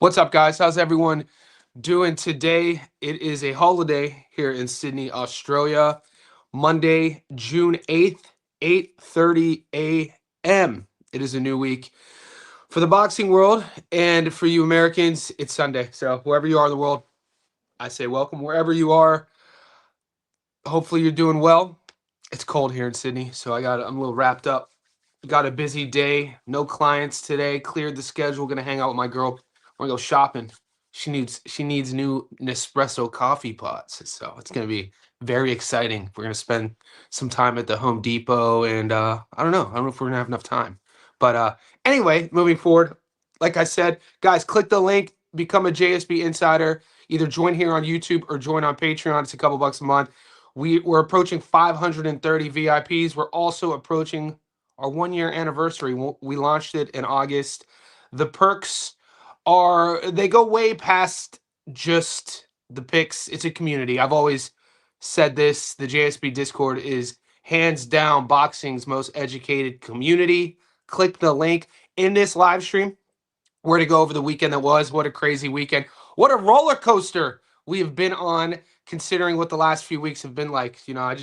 What's up, guys? How's everyone doing today? It is a holiday here in Sydney, Australia. Monday, June 8th, 8:30 a.m. It is a new week for the boxing world, and for you Americans, it's Sunday. So wherever you are in the world, I say welcome wherever you are. Hopefully you're doing well. It's cold here in Sydney, so I'm a little wrapped up. Got a busy day. No clients today. Cleared the schedule. Gonna hang out with my girl. We're gonna go shopping. She needs new Nespresso coffee pots. So it's gonna be very exciting. We're gonna spend some time at the Home Depot, and I don't know. I don't know if we're gonna have enough time. But anyway, moving forward, like I said, guys, click the link, become a JSB insider. Either join here on YouTube or join on Patreon. It's a couple bucks a month. We're approaching 530 VIPs. We're also approaching our 1 year anniversary. We launched it in August. The perks they go way past just the picks. It's a community. I've always said this. The JSB Discord is hands down boxing's most educated community. Click the link in this live stream. We're to go over the weekend that was. What a crazy weekend. What a roller coaster we have been on, considering what the last few weeks have been like. We're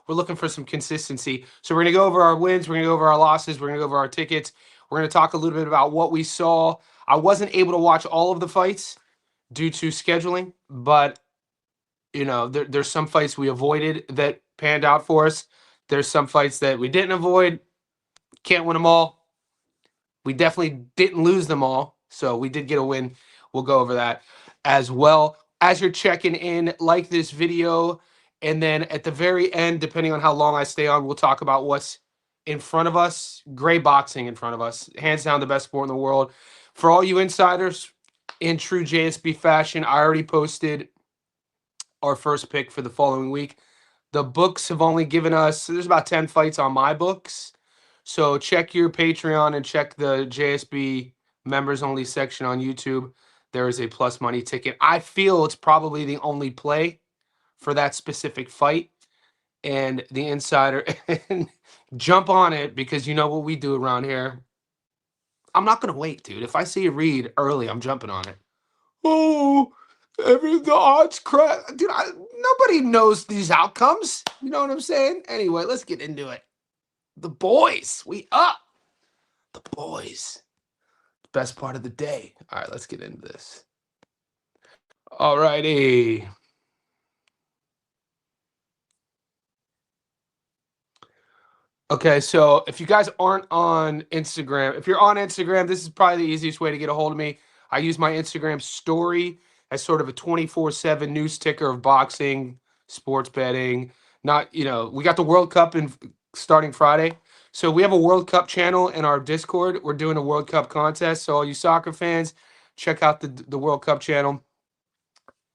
looking for some consistency. So we're going to go over our wins. We're going to go over our losses. We're going to go over our tickets. We're going to talk a little bit about what we saw. I wasn't able to watch all of the fights due to scheduling, but there's some fights we avoided that panned out for us. There's some fights that we didn't avoid. Can't win them all. We definitely didn't lose them all, so we did get a win. We'll go over that as well. As you're checking in, like this video, and then at the very end, depending on how long I stay on, we'll talk about what's in front of us. Great boxing in front of us. Hands down the best sport in the world. For all you insiders, in true JSB fashion, I already posted our first pick for the following week. The books have only given us, there's about 10 fights on my books. So check your Patreon and check the JSB members only section on YouTube. There is a plus money ticket. I feel it's probably the only play for that specific fight. And the insider, jump on it, because you know what we do around here. I'm not going to wait, dude. If I see a read early, I'm jumping on it. Oh, the odds crash. Dude, nobody knows these outcomes. You know what I'm saying? Anyway, let's get into it. The boys, we up. The boys. Best part of the day. All right, let's get into this. All righty. Okay, so if you guys aren't on Instagram, if you're on Instagram, this is probably the easiest way to get a hold of me. I use my Instagram story as sort of a 24/7 news ticker of boxing, sports betting. Not, we got the World Cup starting Friday. So we have a World Cup channel in our Discord. We're doing a World Cup contest. So all you soccer fans, check out the World Cup channel.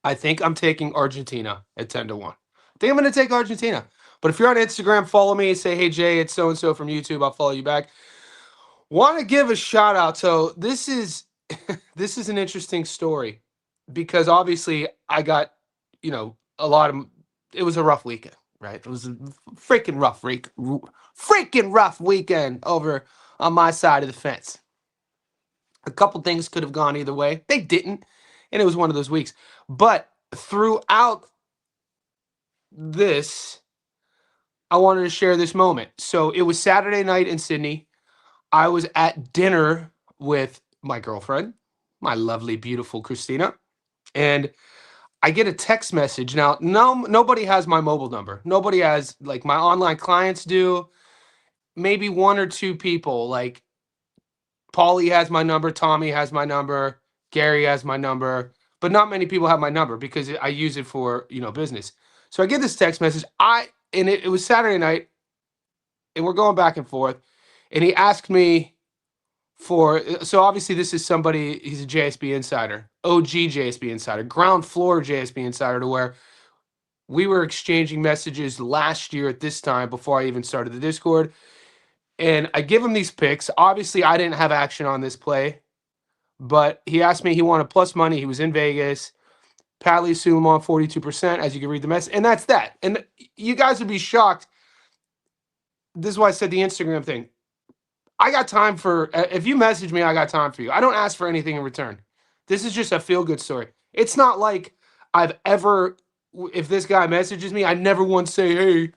I think I'm taking Argentina at 10-1. I think I'm going to take Argentina. But if you're on Instagram, follow me. Say, hey, Jay, it's so-and-so from YouTube. I'll follow you back. Want to give a shout out. So this is this is an interesting story, because obviously I got, a lot of, it was a rough weekend, right? It was a freaking rough weekend over on my side of the fence. A couple things could have gone either way. They didn't, and it was one of those weeks. But throughout this, I wanted to share this moment. So it was Saturday night in Sydney. I was at dinner with my girlfriend, my lovely, beautiful Christina, and I get a text message. Now, nobody has my mobile number. Nobody has, like, my online clients do. Maybe one or two people, like Paulie has my number, Tommy has my number, Gary has my number, but not many people have my number because I use it for, business. So I get this text message. It was Saturday night, and we're going back and forth, and he asked me so obviously this is somebody, he's a JSB insider, OG JSB insider, ground floor JSB insider, to where we were exchanging messages last year at this time before I even started the Discord. And I give him these picks. Obviously, I didn't have action on this play, but he asked me, he wanted plus money. He was in Vegas. Padley Suleiman, 42%, as you can read the message. And that's that. And you guys would be shocked. This is why I said the Instagram thing. I got time for, if you message me, I got time for you. I don't ask for anything in return. This is just a feel good story. It's not like I've ever, if this guy messages me, I never once say, hey,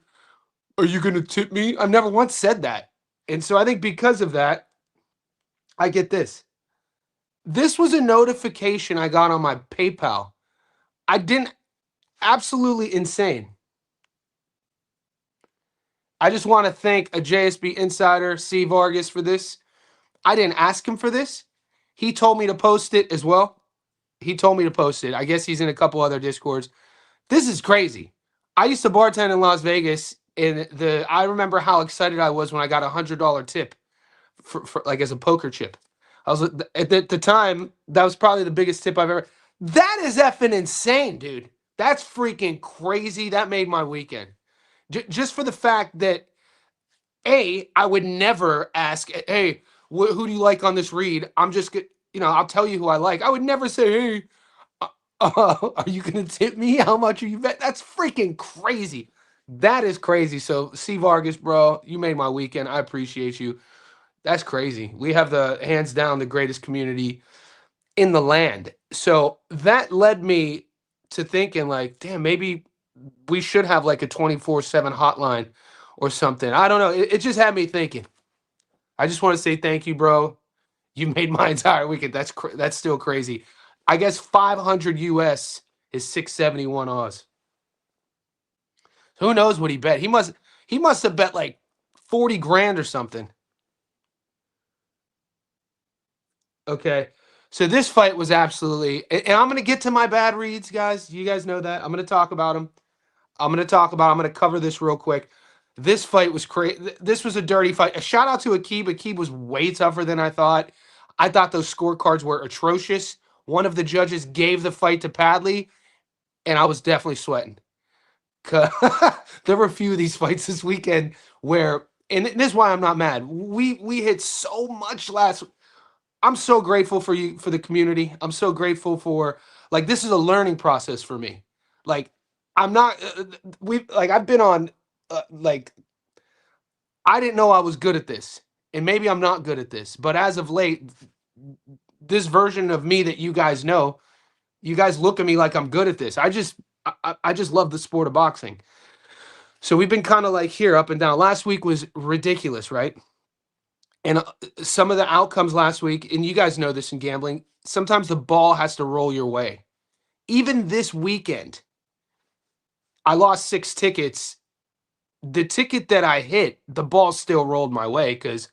are you going to tip me? I've never once said that. And so I think because of that, I get this. This was a notification I got on my PayPal. I didn't, absolutely insane. I just want to thank a JSB insider, C. Vargas, for this. I didn't ask him for this. He told me to post it as well. He told me to post it. I guess he's in a couple other Discords. This is crazy. I used to bartend in Las Vegas, and I remember how excited I was when I got $100 tip for like as a poker chip. I was at the time, that was probably the biggest tip I've ever. That is effing insane, dude. That's freaking crazy. That made my weekend. Just for the fact that I would never ask, hey, who do you like on this read? I'm just I'll tell you who I like. I would never say, hey, are you gonna tip me? How much are you bet? That's freaking crazy. That is crazy. So C. Vargas, bro, you made my weekend. I appreciate you. That's crazy. We have the hands down the greatest community in the land. So that led me to thinking like, damn, maybe we should have like a 24/7 hotline or something. I don't know. It just had me thinking. I just want to say thank you, bro. You made my entire weekend. That's still crazy. I guess 500 US is 671 Oz. Who knows what he bet? He must have bet like 40 grand or something. Okay. So this fight was absolutely, and I'm gonna get to my bad reads, guys. You guys know that. I'm gonna talk about them. I'm gonna cover this real quick. This fight was crazy. This was a dirty fight. A shout out to Akib. Akib was way tougher than I thought. I thought those scorecards were atrocious. One of the judges gave the fight to Padley, and I was definitely sweating. There were a few of these fights this weekend where, and this is why I'm not mad. We hit so much last. I'm so grateful for you, for the community. I'm so grateful for, like, this is a learning process for me. Like, I'm not I've been on like, I didn't know I was good at this, and maybe I'm not good at this, but as of late, this version of me that you guys know, you guys look at me like I'm good at this. I just love the sport of boxing. So we've been kind of like here up and down. Last week was ridiculous, right? And some of the outcomes last week, and you guys know this in gambling, sometimes the ball has to roll your way. Even this weekend, I lost 6 tickets. The ticket that I hit, the ball still rolled my way because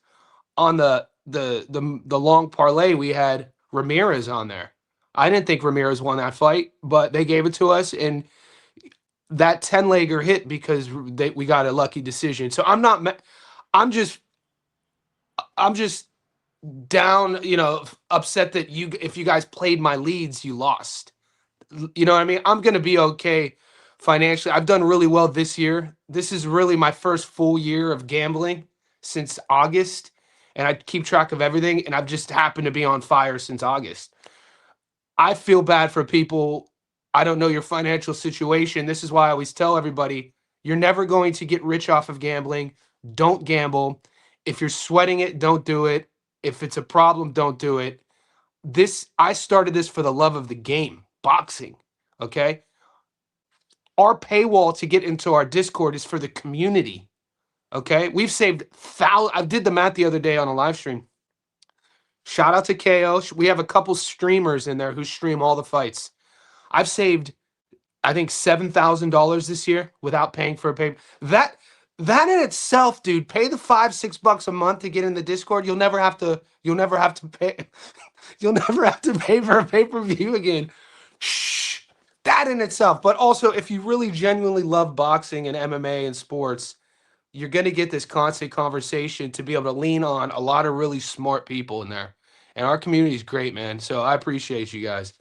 on the long parlay we had Ramirez on there. I didn't think Ramirez won that fight, but they gave it to us, and that 10-legger hit because we got a lucky decision. So I'm just I'm just down, upset that if you guys played my leads, you lost. You know what I mean? I'm gonna be okay financially. I've done really well this year. This is really my first full year of gambling since August, and I keep track of everything, and I've just happened to be on fire since August. I feel bad for people. I don't know your financial situation. This is why I always tell everybody, you're never going to get rich off of gambling. Don't gamble. If you're sweating it, don't do it. If it's a problem, don't do it. I started this for the love of the game, boxing. Okay. Our paywall to get into our Discord is for the community. Okay. We've saved thousands. I did the math the other day on a live stream. Shout out to KO. We have a couple streamers in there who stream all the fights. I've saved, I think, $7,000 this year without paying for a pay. That in itself, dude, pay the $5-6 a month to get in the Discord. You'll never have to pay. You'll never have to pay for a pay-per-view again. Shh. That in itself. But also, if you really genuinely love boxing and MMA and sports, you're going to get this constant conversation to be able to lean on a lot of really smart people in there. And our community is great, man. So I appreciate you guys.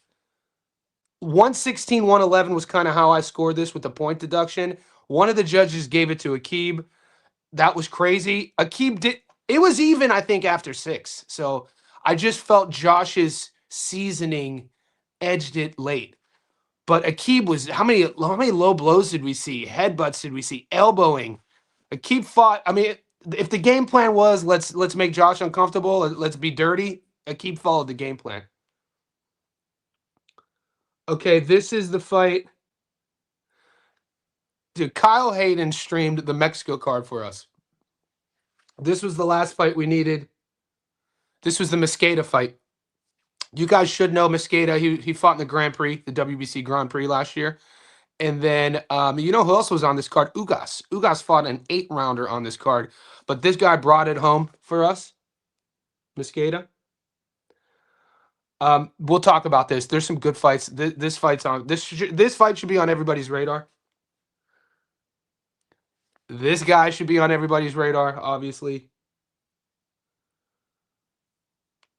116, 111 was kind of how I scored this with the point deduction. One of the judges gave it to Akib. That was crazy. Akib did, it was even, I think, after 6. So I just felt Josh's seasoning edged it late. But Akib was, how many low blows did we see? Headbutts did we see? Elbowing. Akib fought. I mean, if the game plan was let's make Josh uncomfortable, let's be dirty, Akib followed the game plan. Okay, this is the fight. Dude, Kyle Hayden streamed the Mexico card for us. This was the last fight we needed. This was the Mosqueda fight. You guys should know Mosqueda. He fought in the Grand Prix, the WBC Grand Prix last year. And then you know who else was on this card? Ugas. Ugas fought an 8-rounder on this card, but this guy brought it home for us. Mosqueda. We'll talk about this. There's some good fights. This fight's on this fight should be on everybody's radar. This guy should be on everybody's radar, obviously.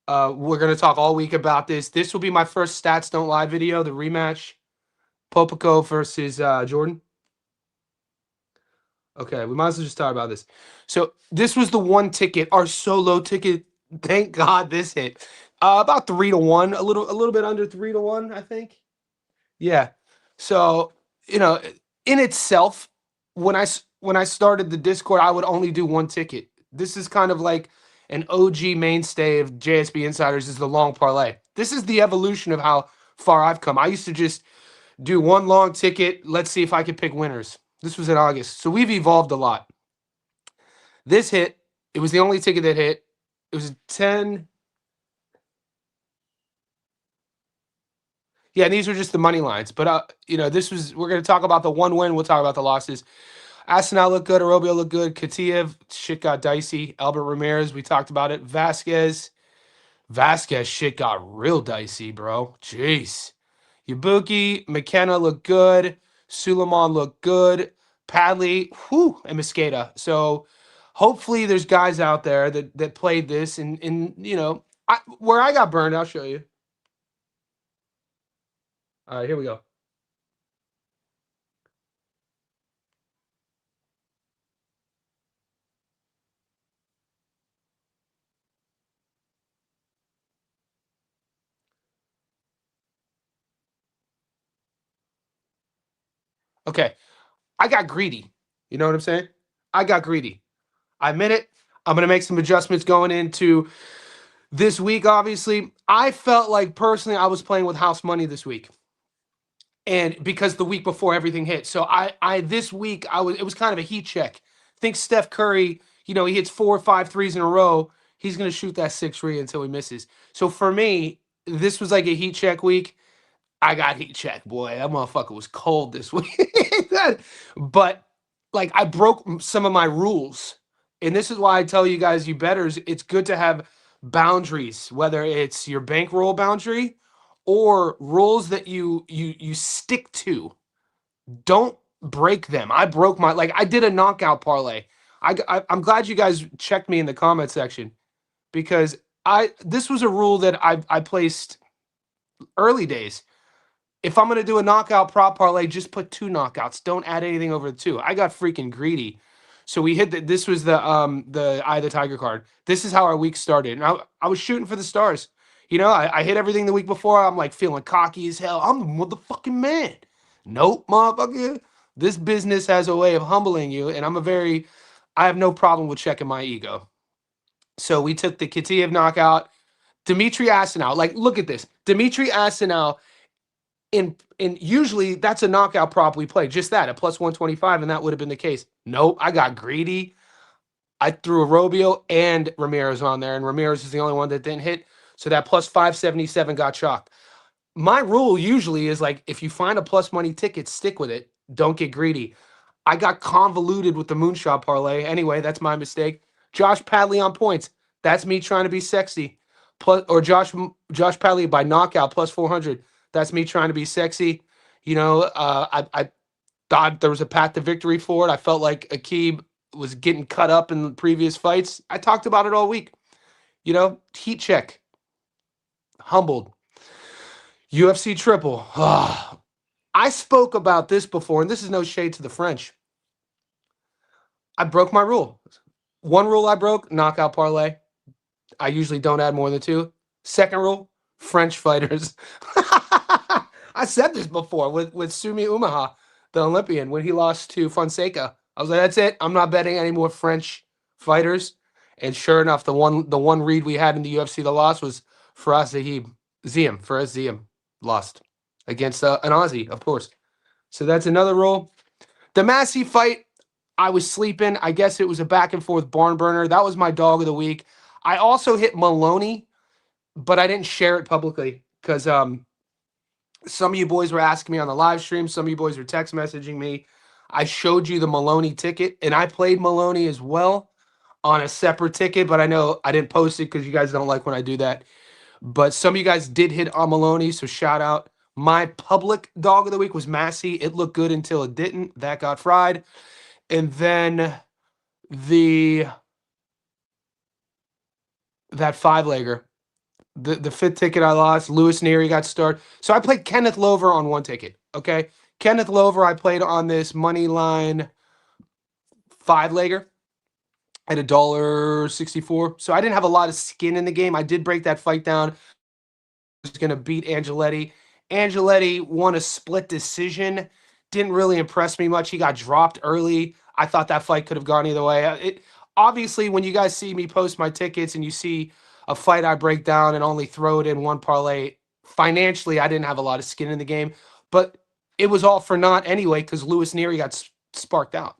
We're gonna talk all week about this. This will be my first Stats Don't Lie video, the rematch. Popico versus Jordan. Okay, we might as well just talk about this. So this was the one ticket, our solo ticket. Thank God this hit. About 3-1, a little bit under 3-1, I think. Yeah. So you know, in itself, when I started the Discord, I would only do one ticket. This is kind of like an OG mainstay of JSB Insiders is the long parlay. This is the evolution of how far I've come. I used to just do one long ticket. Let's see if I could pick winners. This was in August. So we've evolved a lot. This hit. It was the only ticket that hit. It was 10. Yeah, and these are just the money lines. But you know, we're gonna talk about the one win, we'll talk about the losses. Asenal looked good, Arobio looked good, Katiev, shit got dicey. Albert Ramirez, we talked about it. Vasquez shit got real dicey, bro. Jeez. Yabuki, McKenna looked good. Suleiman looked good. Padley, whew, and Mosqueda. So hopefully there's guys out there that played this and you know, where I got burned, I'll show you. All right, here we go. Okay, I got greedy. You know what I'm saying? I got greedy. I admit it. I'm going to make some adjustments going into this week, obviously. I felt like personally I was playing with house money this week. And because the week before everything hit. So I this week it was kind of a heat check. Think Steph Curry, you know, he hits 4 or 5 threes in a row. He's going to shoot that 6-3 until he misses. So for me, this was like a heat check week. I got heat check, boy. That motherfucker was cold this week. But like I broke some of my rules. And this is why I tell you guys, you betters, it's good to have boundaries, whether it's your bankroll boundary or rules that you stick to. Don't break them. I broke my I did a knockout parlay. I'm glad you guys checked me in the comment section because this was a rule that I placed early days. If I'm gonna do a knockout prop parlay, just put 2 knockouts. Don't add anything over the 2. I got freaking greedy. So we hit this was the Eye of the Tiger card. This is how our week started. And I was shooting for the stars. You know, I hit everything the week before. I'm like feeling cocky as hell. I'm the motherfucking man. Nope, motherfucker. This business has a way of humbling you, and I have no problem with checking my ego. So we took the Kitiev knockout. Dimitri Asenal. Like, look at this. Dimitri Asenal and usually that's a knockout prop we play. Just that, a plus 125, and that would have been the case. Nope, I got greedy. I threw a Robio and Ramirez on there, and Ramirez is the only one that didn't hit. So that plus 577 got chalked. My rule usually is like, if you find a plus money ticket, stick with it. Don't get greedy. I got convoluted with the moonshot parlay. Anyway, that's my mistake. Josh Padley on points. That's me trying to be sexy. Plus, or Josh Padley by knockout plus 400. That's me trying to be sexy. You know, I thought there was a path to victory for it. I felt like Akib was getting cut up in the previous fights. I talked about it all week. You know, heat check. Humbled. UFC triple. I spoke about this before, and this is no shade to the French. I broke my rule. One rule I broke, knockout parlay. I usually don't add more than 2. Second rule, French fighters. I said this before with Sumi Umaha, the Olympian, when he lost to Fonseca. I was like, that's it. I'm not betting any more French fighters. And sure enough, the one read we had in the UFC, the loss was Faraz Ziem. Faraz Ziem lost. against an Aussie, of course. So that's another roll. The Massey fight, I was sleeping. I guess it was a back and forth barn burner. That was my dog of the week. I also hit Maloney, but I didn't share it publicly because some of you boys were asking me on the live stream. Some of you boys were text messaging me. I showed you the Maloney ticket, and I played Maloney as well on a separate ticket, but I know I didn't post it because you guys don't like when I do that. But some of you guys did hit on Maloney, so shout out. My public dog of the week was Massey. It looked good until it didn't. That got fried. And then the that five legger, the fifth ticket I lost. Lewis Neary got started. So I played Kenneth Lover on one ticket. Okay, Kenneth Lover I played on this money line five legger at $1.64. So I didn't have a lot of skin in the game. I did break that fight down. Was going to beat Angeletti. Angeletti won a split decision. Didn't really impress me much. He got dropped early. I thought that fight could have gone either way. It obviously, when you guys see me post my tickets and you see a fight I break down and only throw it in one parlay, financially I didn't have a lot of skin in the game, but it was all for naught anyway because Lewis Neary got sparked out.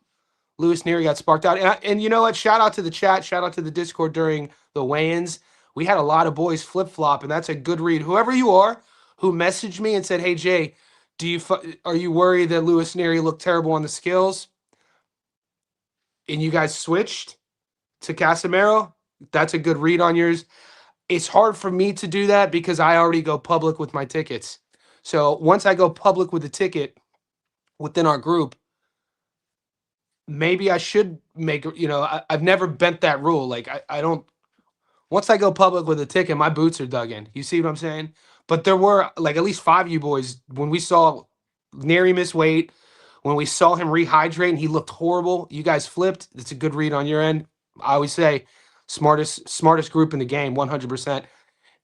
Lewis Neary got sparked out, and you know what? Shout out to the chat. Shout out to the Discord during the weigh-ins. We had a lot of boys flip-flop, and that's a good read. Whoever you are who messaged me and said, "Hey Jay, are you worried that Lewis Neary looked terrible on the skills?" And you guys switched to Casemiro. That's a good read on yours. It's hard for me to do that because I already go public with my tickets. So once I go public with a ticket within our group, maybe I should make, I've never bent that rule. Like I don't, once I go public with a ticket, my boots are dug in. You see what I'm saying? But there were like at least five of you boys when we saw Neri miss weight, when we saw him rehydrate and he looked horrible. You guys flipped. It's a good read on your end. I always say smartest group in the game, 100%.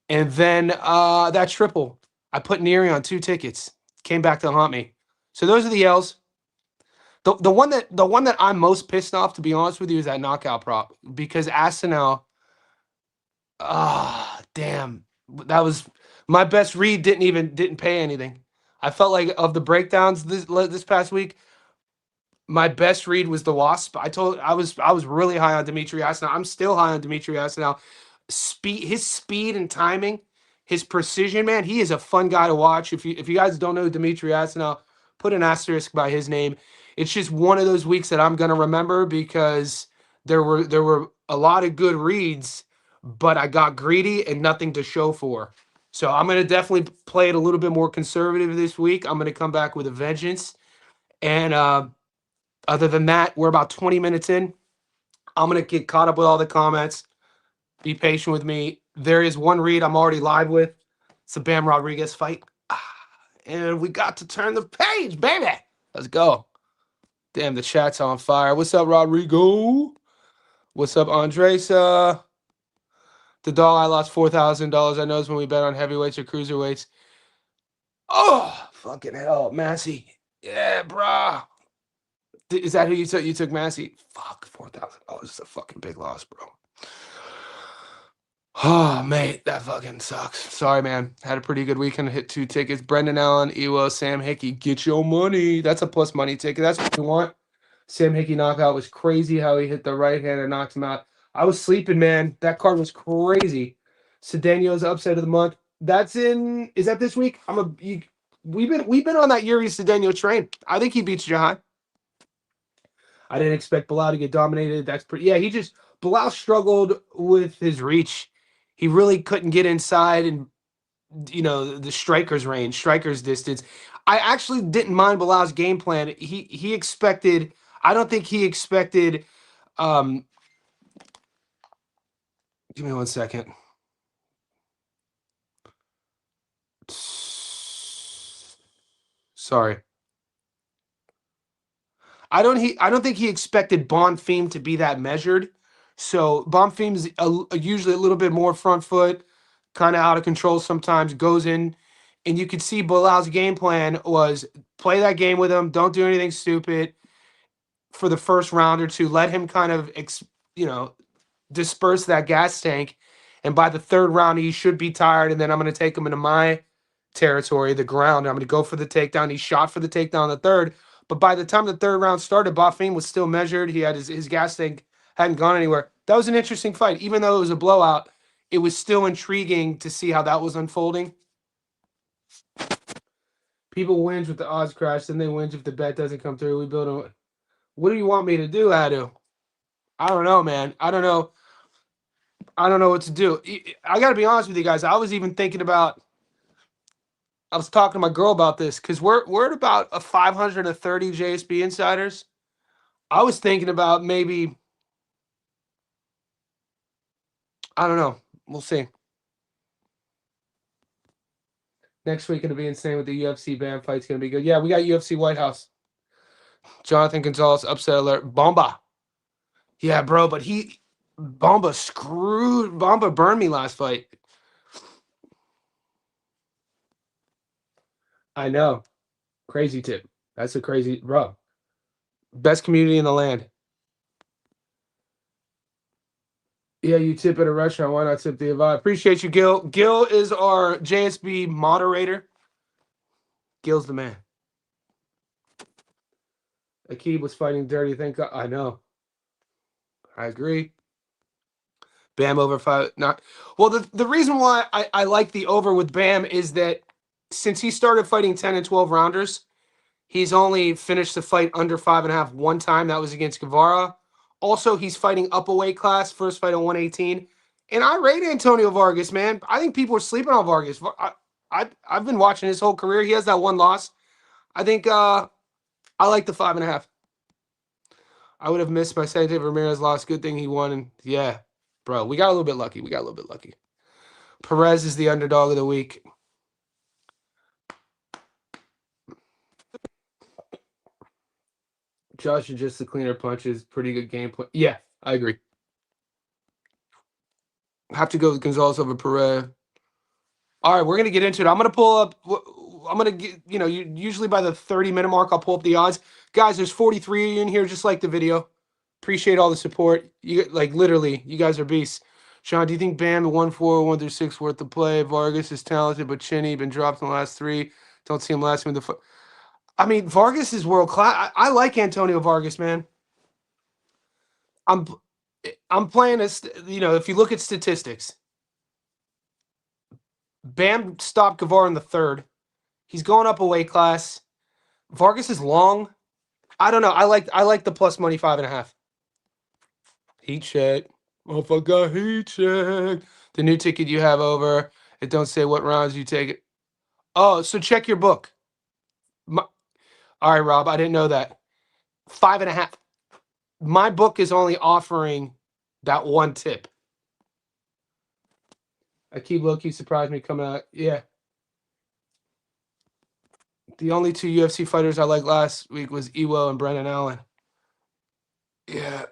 And then that triple, I put Neri on two tickets. Came back to haunt me. So those are the L's. The one that I'm most pissed off, to be honest with you, is that knockout prop because Asenel. Damn. That was my best read. Didn't pay anything. I felt like of the breakdowns this past week, my best read was the Wasp. I was really high on Dimitri Asenel. I'm still high on Dimitri Asenel. His speed and timing, his precision, man. He is a fun guy to watch. If you guys don't know Dimitri Asenel, put an asterisk by his name. It's just one of those weeks that I'm gonna remember because there were a lot of good reads, but I got greedy and nothing to show for. So I'm gonna definitely play it a little bit more conservative this week. I'm gonna come back with a vengeance. And other than that, we're about 20 minutes in. I'm gonna get caught up with all the comments. Be patient with me. There is one read I'm already live with. It's the Bam Rodriguez fight. And we got to turn the page, baby. Let's go. Damn, the chat's on fire. What's up, Rodrigo? What's up, Andresa? The dog I lost $4,000. I know when we bet on heavyweights or cruiserweights. Oh, fucking hell, Massey. Yeah, brah. Is that who you took? You took Massey? Fuck, $4,000 is a fucking big loss, bro. Oh, mate, that fucking sucks. Sorry, man. Had a pretty good weekend. Hit two tickets. Brendan Allen, Ewo, Sam Hickey. Get your money. That's a plus money ticket. That's what you want. Sam Hickey knockout was crazy how he hit the right hand and knocked him out. I was sleeping, man. That card was crazy. Cedeno's upset of the month. Is that this week? We've been on that Yuri Cedeno train. I think he beats Jahan. I didn't expect Bilal to get dominated. Bilal struggled with his reach. He really couldn't get inside and the striker's range, striker's distance. I actually didn't mind Bilal's game plan. He expected. I don't think he expected. Give me 1 second. Sorry. I don't think he expected Bonfim to be that measured. So Bonfim's usually a little bit more front foot, kind of out of control sometimes, goes in. And you could see Bilal's game plan was play that game with him. Don't do anything stupid for the first round or two. Let him kind of, disperse that gas tank. And by the third round, he should be tired. And then I'm going to take him into my territory, the ground. I'm going to go for the takedown. He shot for the takedown in the third. But by the time the third round started, Boffin was still measured. He had his gas tank hadn't gone anywhere. That was an interesting fight. Even though it was a blowout, it was still intriguing to see how that was unfolding. People whinge with the odds crash, then they whinge if the bet doesn't come through. We build a. What do you want me to do, Adu? I don't know, man. I don't know. I don't know what to do. I got to be honest with you guys. I was even thinking about. I was talking to my girl about this because we're at about a 530 JSB insiders. I was thinking about maybe. I don't know. We'll see. Next week gonna be insane with the UFC Bam fight's gonna be good. Yeah, we got UFC White House. Jonathan Gonzalez upset alert. Bomba. Yeah, bro, but Bomba burned me last fight. I know. Crazy tip. That's a crazy bro. Best community in the land. Yeah, you tip at a restaurant. Why not tip the Avon? Appreciate you, Gil. Gil is our JSB moderator. Gil's the man. Akib was fighting dirty. Thank God. I know. I agree. Bam over five. Not well. The reason why I like the over with Bam is that since he started fighting 10 and 12 rounders, he's only finished the fight under 5.5 one time. That was against Guevara. Also, he's fighting up a weight class. First fight at 118. And I rate Antonio Vargas, man. I think people are sleeping on Vargas. I've been watching his whole career. He has that one loss. I think I like the 5.5. I would have missed my Sante Ramirez loss. Good thing he won. And yeah, bro, we got a little bit lucky. Perez is the underdog of the week. Josh is just the cleaner punches. Pretty good gameplay. Yeah, I agree. Have to go with Gonzalez over Perez. All right, we're gonna get into it. I'm gonna pull up. I'm gonna get. Usually by the 30-minute mark, I'll pull up the odds. Guys, there's 43 of you in here. Just like the video. Appreciate all the support. You literally, you guys are beasts. Sean, do you think Bam at 1-4, 1-6 worth the play? Vargas is talented, but chinny, been dropped in the last 3. Don't see him last with the foot. I mean, Vargas is world class. I like Antonio Vargas, man. I'm playing this. If you look at statistics, Bam stopped Guevara in the third. He's going up a weight class. Vargas is long. I don't know. I like the plus money 5.5. Heat check. Oh, I got heat check. The new ticket you have over. It don't say what rounds you take it. Oh, so check your book. All right, Rob. I didn't know that. 5.5. My book is only offering that one tip. Akib low-key surprised me coming out. Yeah. The only 2 UFC fighters I liked last week was Iwo and Brendan Allen. Yeah.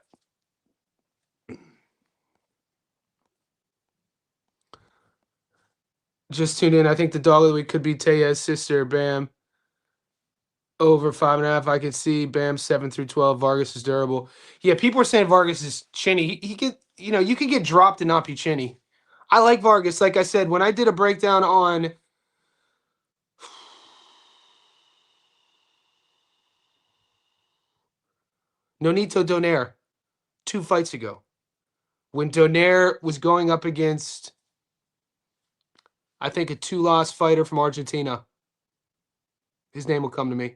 Just tuned in. I think the dog of the week could be Teya's sister, Bam. Over 5.5. I could see Bam 7-12. Vargas is durable. Yeah, people are saying Vargas is chinny. He could, you could get dropped and not be chinny. I like Vargas. Like I said, when I did a breakdown on Nonito Donaire 2 fights ago, when Donaire was going up against, I think, a 2-loss fighter from Argentina. His name will come to me.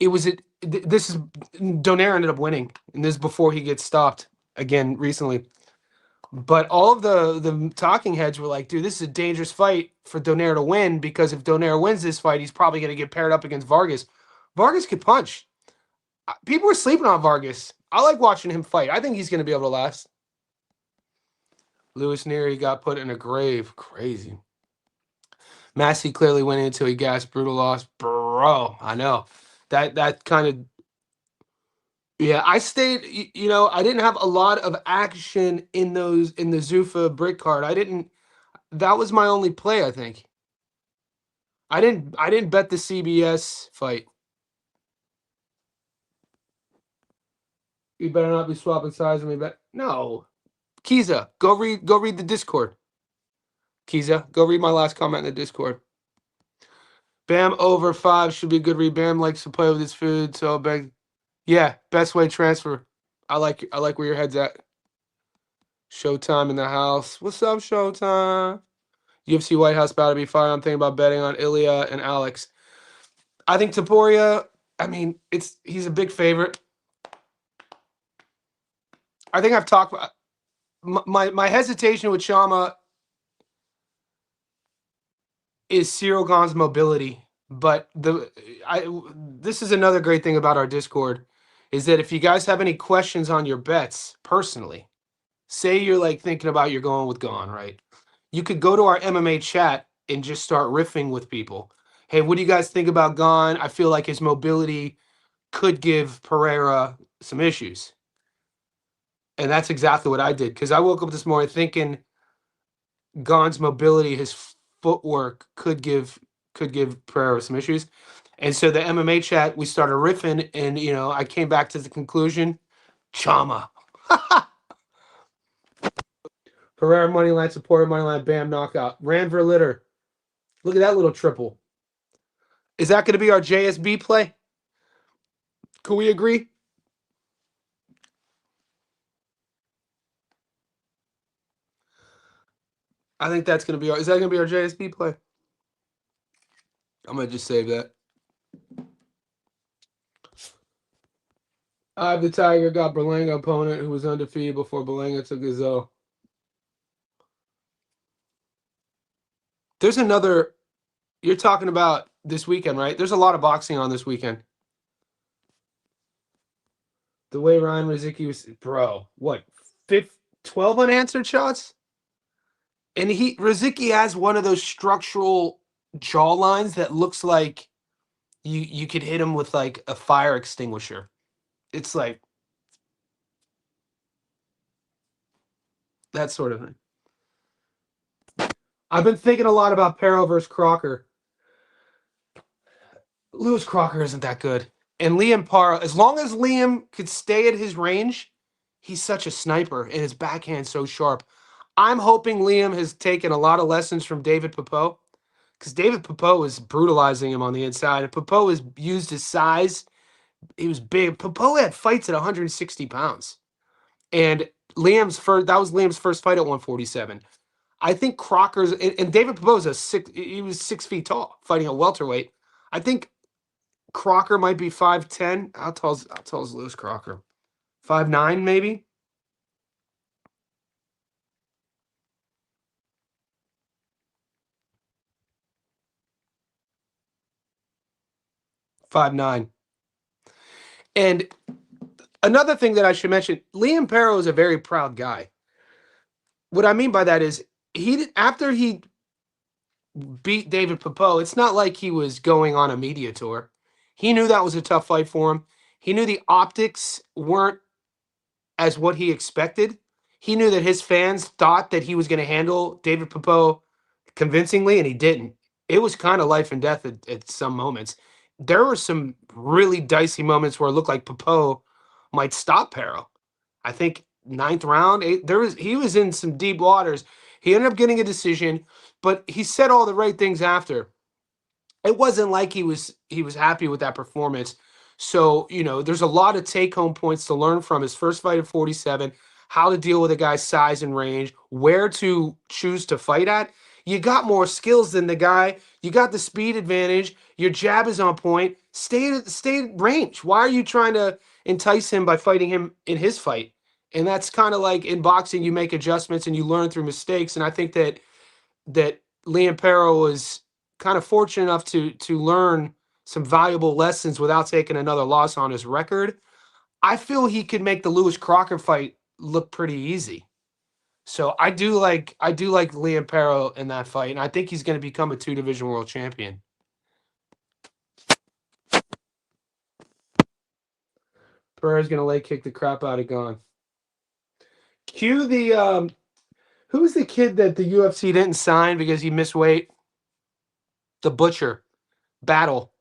Donaire ended up winning, and this is before he gets stopped again recently. But all of the talking heads were like, dude, this is a dangerous fight for Donaire to win, because if Donaire wins this fight, he's probably going to get paired up against Vargas. Vargas could punch. People are sleeping on Vargas. I like watching him fight. I think he's going to be able to last. Louis Neary got put in a grave. Crazy. Massey clearly went until he gasped. Brutal loss. Bro, I know. That kind of... Yeah, I stayed, I didn't have a lot of action in the Zuffa brick card. That was my only play, I think. I didn't bet the CBS fight. You better not be swapping sides with me, but no. Kiza, go read the Discord. Kiza, go read my last comment in the Discord. Bam over 5 should be a good read. Bam likes to play with his food, so beg. Yeah, best way transfer. I like where your head's at. Showtime in the house. What's up, Showtime? UFC White House about to be fire. I'm thinking about betting on Ilya and Alex. I think Taporia, I mean, he's a big favorite. I think I've talked about my hesitation with Shama is Cyril Gahn's mobility. But this is another great thing about our Discord is that if you guys have any questions on your bets personally, say you're like thinking about you're going with Gahn, right? You could go to our MMA chat and just start riffing with people. Hey, what do you guys think about Gahn? I feel like his mobility could give Pereira some issues. And that's exactly what I did because I woke up this morning thinking Gahn's mobility, his footwork could give Pereira some issues. And so the MMA chat, we started riffing, and I came back to the conclusion: Chama. Pereira money line, supporter money line, bam, knockout. Ran Verlitter. Look at that little triple. Is that going to be our JSB play? Can we agree? I think that's going to be our. Is that going to be our JSB play? I'm going to just save that. I have the Tiger got Berlanga opponent who was undefeated before Berlanga took his O. There's another. You're talking about this weekend, right? There's a lot of boxing on this weekend. The way Ryan Rizicki was, bro, what, 12 unanswered shots? And Rizicki has one of those structural jaw lines that looks like you could hit him with like a fire extinguisher. It's like that sort of thing. I've been thinking a lot about Perro versus Crocker. Lewis Crocker isn't that good. And Liam Parra, as long as Liam could stay at his range, he's such a sniper and his backhand so sharp. I'm hoping Liam has taken a lot of lessons from David Pepot because David Pepot is brutalizing him on the inside. And Pepot has used his size. He was big. Pepot had fights at 160 pounds. And that was Liam's first fight at 147. I think Crocker's and David Pepot's he was 6 feet tall fighting a welterweight. I think Crocker might be 5'10". How tall's Lewis Crocker? 5'9", maybe? Five nine. And another thing that I should mention, Liam Perro is a very proud guy. What I mean by that is after he beat David Pepot, it's not like he was going on a media tour. He knew that was a tough fight for him. He knew the optics weren't as what he expected. He knew that his fans thought that he was going to handle David Pepot convincingly, and he didn't. It was kind of life and death at some moments. There were some really dicey moments where it looked like Pepot might stop Perro. I think ninth round, he was in some deep waters. He ended up getting a decision, but he said all the right things after. It wasn't like he was happy with that performance. So, there's a lot of take-home points to learn from his first fight at 47, how to deal with a guy's size and range, where to choose to fight at. You got more skills than the guy. You got the speed advantage. Your jab is on point. Stay at range. Why are you trying to entice him by fighting him in his fight? And that's kind of like in boxing, you make adjustments and you learn through mistakes. And I think that Liam Perro was kind of fortunate enough to learn some valuable lessons without taking another loss on his record. I feel he could make the Lewis Crocker fight look pretty easy. So I do like Liam Perro in that fight, and I think he's going to become a 2-division world champion. Pereira's going to leg kick the crap out of Gahn. Cue the who's the kid that the UFC didn't sign because he missed weight? The Butcher. Battle.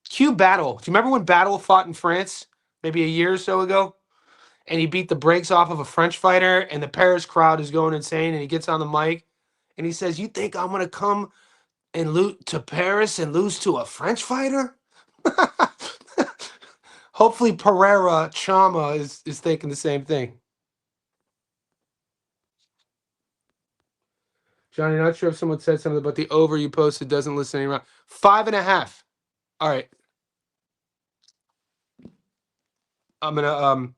Cue Battle. Do you remember when Battle fought in France maybe a year or so ago? And he beat the brakes off of a French fighter, and the Paris crowd is going insane, and he gets on the mic, and he says, "You think I'm going to come and lose to Paris and lose to a French fighter? Hopefully Pereira Chama is thinking the same thing. Johnny, not sure if someone said something about the over you posted doesn't listen anymore. 5.5. All right. I'm gonna um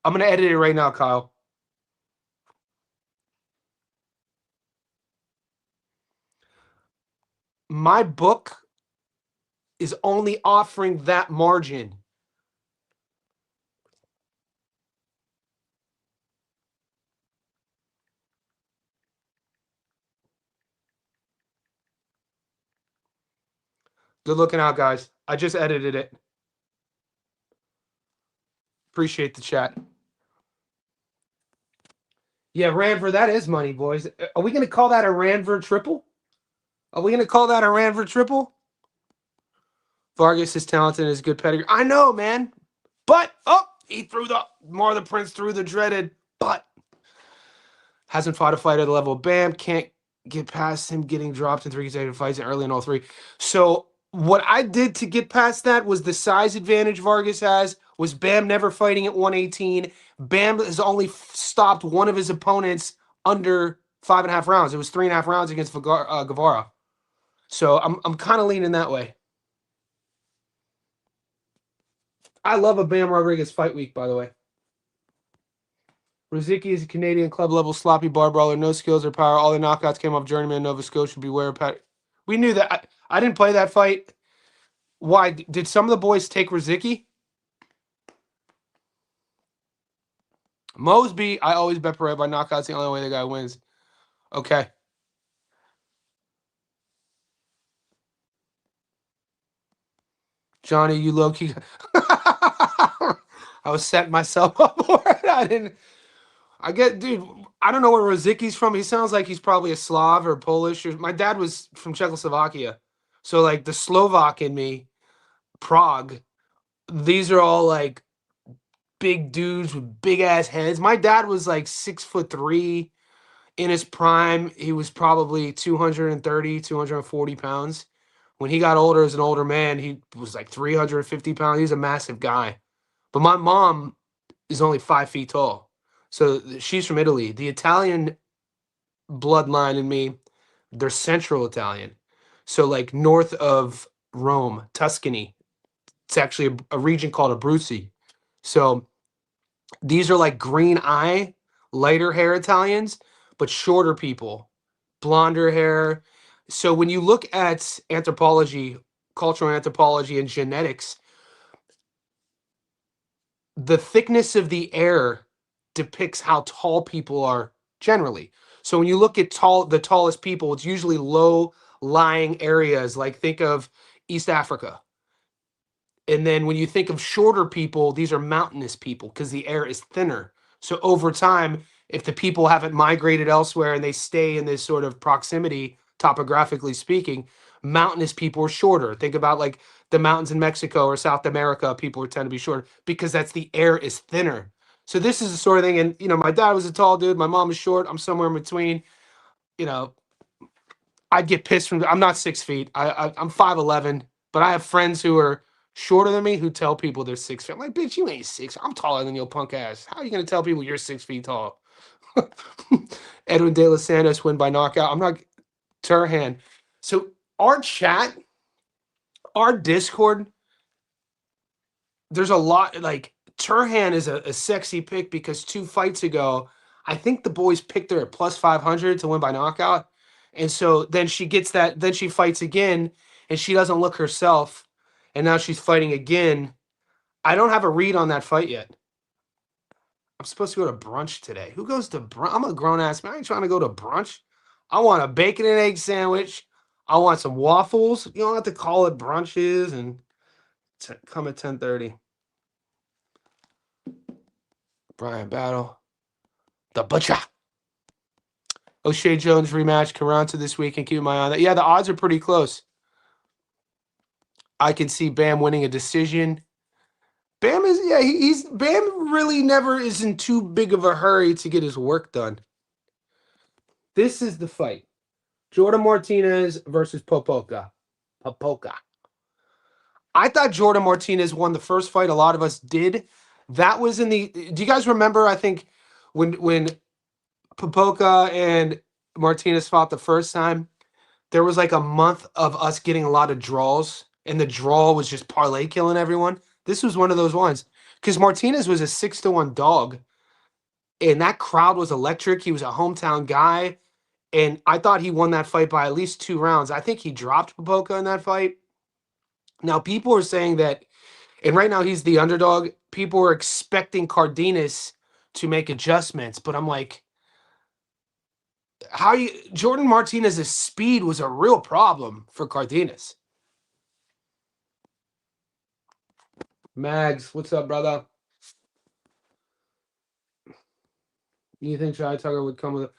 I'm gonna edit it right now, Kyle. My book is only offering that margin. Good looking out, guys. I just edited it. Appreciate the chat. Yeah, Ranford, that is money, boys. Are we going to call that a Ranford triple? Are we going to call that a Ranford triple? Vargas is talented and is good pedigree. I know, man. But, oh, he threw the, more the Prince threw the dreaded, but hasn't fought a fight at the level of Bam. Can't get past him getting dropped in 3 consecutive fights and early in all 3. So what I did to get past that was the size advantage Vargas has, was Bam never fighting at 118. Bam has only stopped one of his opponents under 5.5 rounds. It was 3.5 rounds against Guevara. So I'm kind of leaning that way. I love a Bam Rodriguez fight week, by the way. Rozicki is a Canadian club level sloppy bar brawler, no skills or power. All the knockouts came off journeyman Nova Scotia. Beware of Pat. We knew that. I didn't play that fight. Why? Did some of the boys take Rozicki? Mosby, I always bet Pereira by knockouts. The only way the guy wins. Okay. Johnny, you low key. I was setting myself up for it. I didn't. I get, dude. I don't know where Rozicki's from. He sounds like he's probably a Slav or Polish. My dad was from Czechoslovakia, so like the Slovak in me, Prague. These are all like big dudes with big ass heads. My dad was like 6'3" in his prime. He was probably 230, 240 pounds. When he got older as an older man, he was like 350 pounds. He's a massive guy. But my mom is only 5 feet tall. So she's from Italy. The Italian bloodline in me, they're Central Italian. So like north of Rome, Tuscany. It's actually a region called Abruzzi. So these are like green eye, lighter hair Italians, but shorter people, blonder hair. So when you look at anthropology, cultural anthropology, and genetics, the thickness of the air depicts how tall people are generally. So when you look at the tallest people, it's usually low lying areas, like think of East Africa. And then when you think of shorter people, these are mountainous people because the air is thinner. So over time, if the people haven't migrated elsewhere and they stay in this sort of proximity, topographically speaking, mountainous people are shorter. Think about like the mountains in Mexico or South America, people tend to be shorter because that's the air is thinner. So this is the sort of thing. And, you know, my dad was a tall dude. My mom was short. I'm somewhere in between. You know, I'd get pissed from, I'm not 6 feet. I'm 5'11", but I have friends who are shorter than me who tell people they're 6 feet. I'm like, bitch, you ain't 6. I'm taller than your punk ass. How are you gonna tell people you're 6 feet tall? Edwin De Los Santos win by knockout. I'm not Turhan. So our chat, our Discord, there's a lot like Turhan is a sexy pick because 2 fights ago, I think the boys picked her at plus 500 to win by knockout. And so then she gets that, then she fights again and she doesn't look herself. And now she's fighting again. I don't have a read on that fight yet. I'm supposed to go to brunch today. Who goes to brunch? I'm a grown ass man. I ain't trying to go to brunch. I want a bacon and egg sandwich. I want some waffles. You don't have to call it brunches and come at 10:30. Brian Battle. The Butcher. O'Shea Jones rematch. Carranza this week and keep my eye on that. Yeah, the odds are pretty close. I can see Bam winning a decision. Bam is, yeah, he's Bam really never is in too big of a hurry to get his work done. This is the fight. Jordan Martinez versus Popoka. Popoka. I thought Jordan Martinez won the first fight. A lot of us did. That was in the. Do you guys remember? I think when Popoka and Martinez fought the first time, there was like a month of us getting a lot of draws, and the draw was just parlay killing everyone. This was one of those ones because Martinez was a 6-1 dog, and that crowd was electric. He was a hometown guy, and I thought he won that fight by at least 2 rounds. I think he dropped Popoka in that fight. Now people are saying that, and right now he's the underdog. People are expecting Cardenas to make adjustments, but I'm like, how you Jordan Martinez's speed was a real problem for Cardenas. Mags, what's up, brother? You think Jai Tucker would come with it?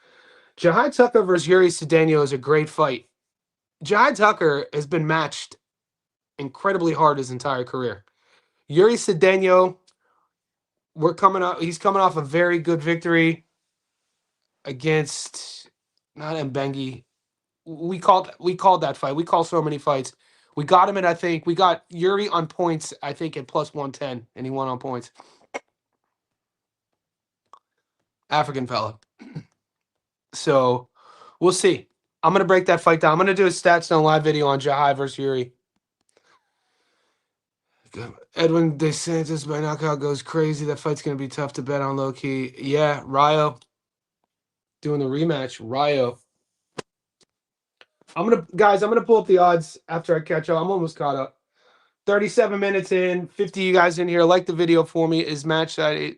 Jai Tucker versus Yuri Cedeno is a great fight. Jai Tucker has been matched incredibly hard his entire career. Yuri Cedeno, he's coming off a very good victory against not Mbengi. We called that fight. We call so many fights. We got him at, I think we got Yuri on points, I think at plus 110, and he won on points. African fella. So we'll see. I'm gonna break that fight down. I'm gonna do a Stats Stone live video on Jahai versus Yuri. Edwin DeSantis by knockout goes crazy. That fight's gonna be tough to bet on low key. Yeah, Ryo doing the rematch. Ryo. I'm gonna pull up the odds after I catch up. I'm almost caught up. 37 minutes in, 50 of you guys in here. Like the video for me. Is match side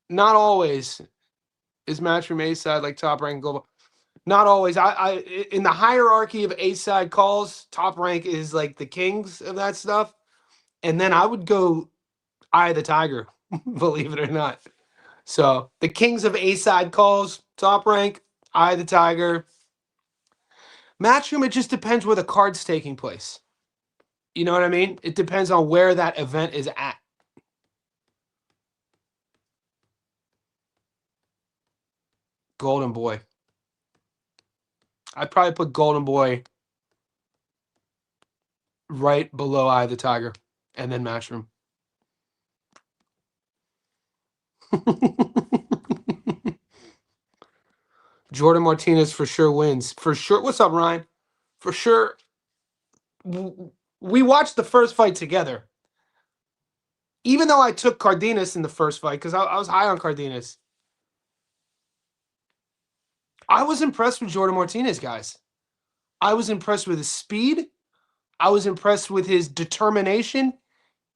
not always. Is match from A side like top rank global? Not always. I in the hierarchy of A side calls, top rank is like the kings of that stuff. And then I would go Eye of the Tiger, believe it or not. So the kings of A side calls, top rank, Eye of the Tiger. Matchroom, it just depends where the card's taking place. You know what I mean? It depends on where that event is at. Golden Boy. I'd probably put Golden Boy right below Eye of the Tiger and then Matchroom. Jordan Martinez for sure wins. For sure. What's up, Ryan? For sure. We watched the first fight together. Even though I took Cardenas in the first fight, because I was high on Cardenas. I was impressed with Jordan Martinez, guys. I was impressed with his speed. I was impressed with his determination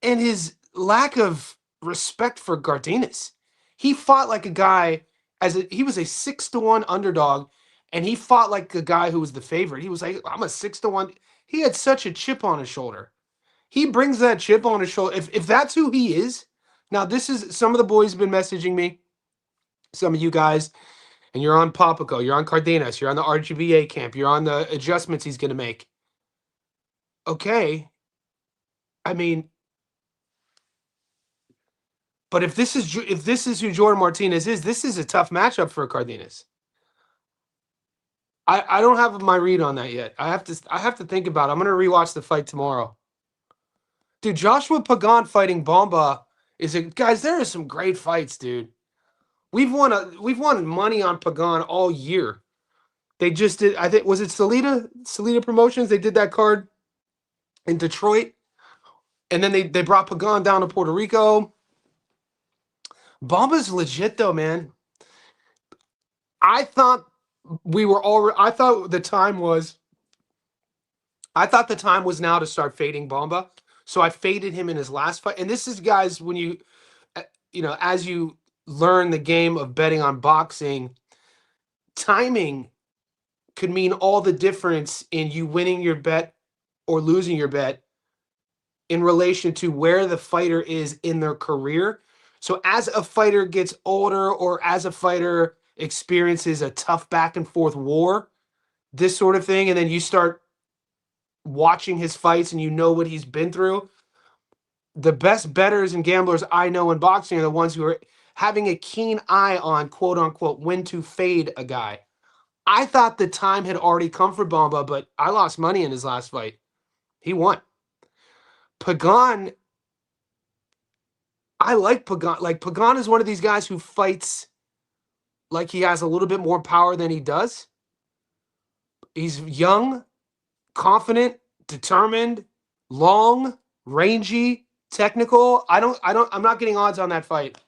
and his lack of respect for Cardenas. He fought like a guy he was a 6-1 underdog, and he fought like a guy who was the favorite. He was like, I'm a 6-1. He had such a chip on his shoulder. He brings that chip on his shoulder. If that's who he is, now this is some of the boys have been messaging me, some of you guys, and you're on Papaco, you're on Cardenas, you're on the RGBA camp, you're on the adjustments he's going to make. Okay. I mean, but if this is who Jordan Martinez is, this is a tough matchup for Cardenas. I don't have my read on that yet. I have to think about it. I'm gonna rewatch the fight tomorrow. Dude, Joshua Pagan fighting Bomba guys, there are some great fights, dude. We've won money on Pagan all year. They just did, I think, was it Salida Promotions? They did that card in Detroit. And then they brought Pagan down to Puerto Rico. Bomba's legit though, man. I thought the time was now to start fading Bomba. So I faded him in his last fight. And this is, guys, when you as you learn the game of betting on boxing, timing could mean all the difference in you winning your bet or losing your bet in relation to where the fighter is in their career. So as a fighter gets older or as a fighter experiences a tough back and forth war, this sort of thing, and then you start watching his fights and you know what he's been through, the best bettors and gamblers I know in boxing are the ones who are having a keen eye on, quote unquote, when to fade a guy. I thought the time had already come for Bamba, but I lost money in his last fight. He won. Pagan, I like Pagan. Like Pagan is one of these guys who fights like he has a little bit more power than he does. He's young, confident, determined, long, rangy, technical. I'm not getting odds on that fight.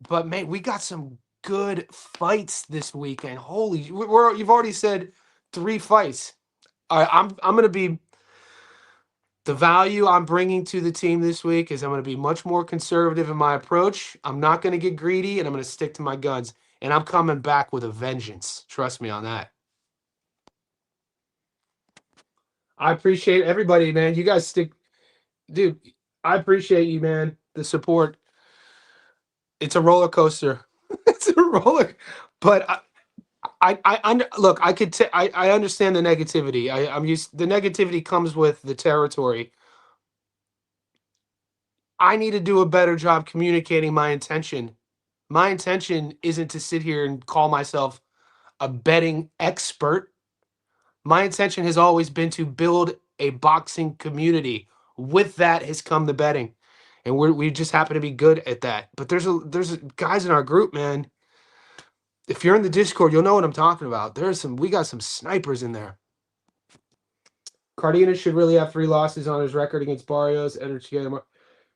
But man, we got some good fights this weekend. You've already said 3 fights. All right, I'm gonna be the value I'm bringing to the team this week is I'm gonna be much more conservative in my approach. I'm not gonna get greedy, and I'm gonna stick to my guns. And I'm coming back with a vengeance. Trust me on that. I appreciate everybody, man. You guys stick, dude. I appreciate you, man. The support. It's a roller coaster. It's a roller, but look. I understand the negativity. I'm used. The negativity comes with the territory. I need to do a better job communicating my intention. My intention isn't to sit here and call myself a betting expert. My intention has always been to build a boxing community. With that has come the betting, and we just happen to be good at that. But there's guys in our group, man. If you're in the Discord, you'll know what I'm talking about. We got some snipers in there. Cardenas should really have 3 losses on his record against Barrios.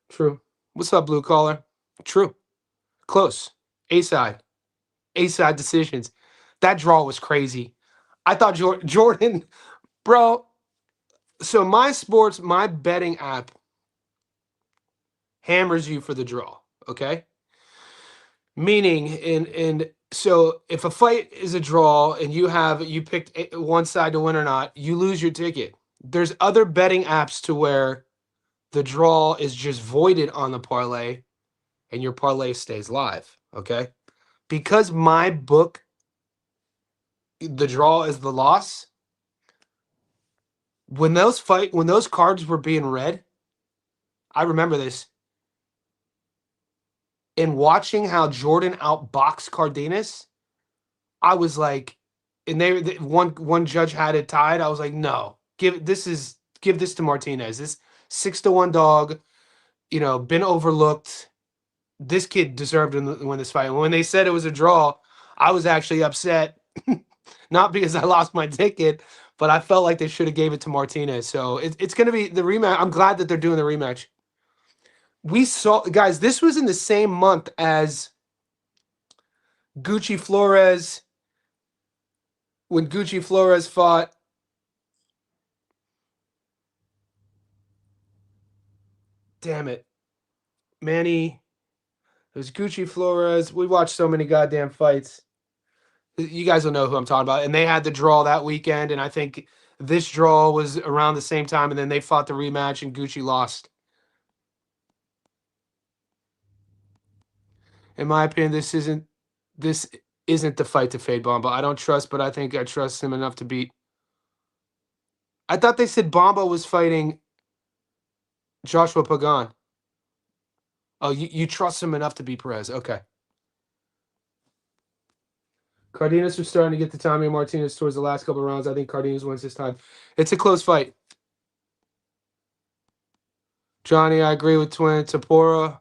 True. What's up, blue collar? True. Close. A-side. A-side decisions. That draw was crazy. I thought Jordan, bro. So my betting app hammers you for the draw. Okay. Meaning, and so if a fight is a draw and you picked one side to win or not, you lose your ticket. There's other betting apps to where the draw is just voided on the parlay and your parlay stays live. Okay. Because my book, the draw is the loss. When those cards were being read, I remember this. In watching how Jordan outboxed Cardenas, I was like, and one judge had it tied. I was like, no, give this to Martinez. This 6-1 dog, been overlooked. This kid deserved to win this fight. And when they said it was a draw, I was actually upset, not because I lost my ticket, but I felt like they should have gave it to Martinez. So it's going to be the rematch. I'm glad that they're doing the rematch. We saw, guys, this was in the same month as Gucci Flores, when Gucci Flores fought damn it, Manny. It was Gucci Flores. We watched so many goddamn fights. You guys will know who I'm talking about. And they had the draw that weekend, and I think this draw was around the same time, and then they fought the rematch, and Gucci lost. In my opinion, this isn't the fight to fade Bomba. I don't trust, but I think I trust him enough to beat. I thought they said Bomba was fighting Joshua Pagan. Oh, you trust him enough to beat Perez. Okay. Cardenas was starting to get the timing of Martinez towards the last couple of rounds. I think Cardenas wins this time. It's a close fight. Johnny, I agree with Twin. Tapora,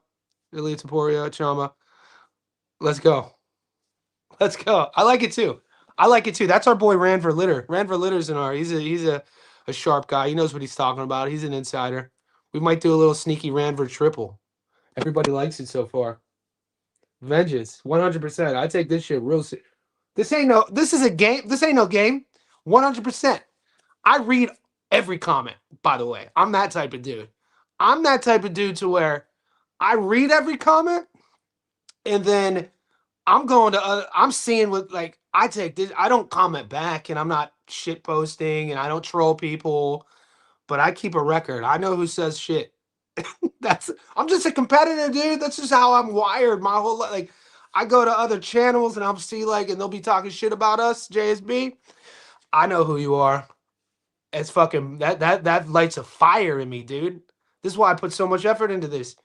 Ilya Taporia, Chama. Let's go. Let's go. I like it too. That's our boy Ranver Litter. Ranver Litter's in our. He's a sharp guy. He knows what he's talking about. He's an insider. We might do a little sneaky Ranver triple. Everybody likes it so far. Vengeance, 100%. I take this shit real serious. This is a game. This ain't no game. 100%. I read every comment, by the way. I'm that type of dude. I'm that type of dude to where I read every comment and then I'm seeing what, like, I take this. I don't comment back and I'm not shit posting and I don't troll people, but I keep a record. I know who says shit. I'm just a competitor, dude. That's just how I'm wired my whole life. Like, I go to other channels and I'll see, like, and they'll be talking shit about us, JSB. I know who you are. It's fucking that lights a fire in me, dude. This is why I put so much effort into this.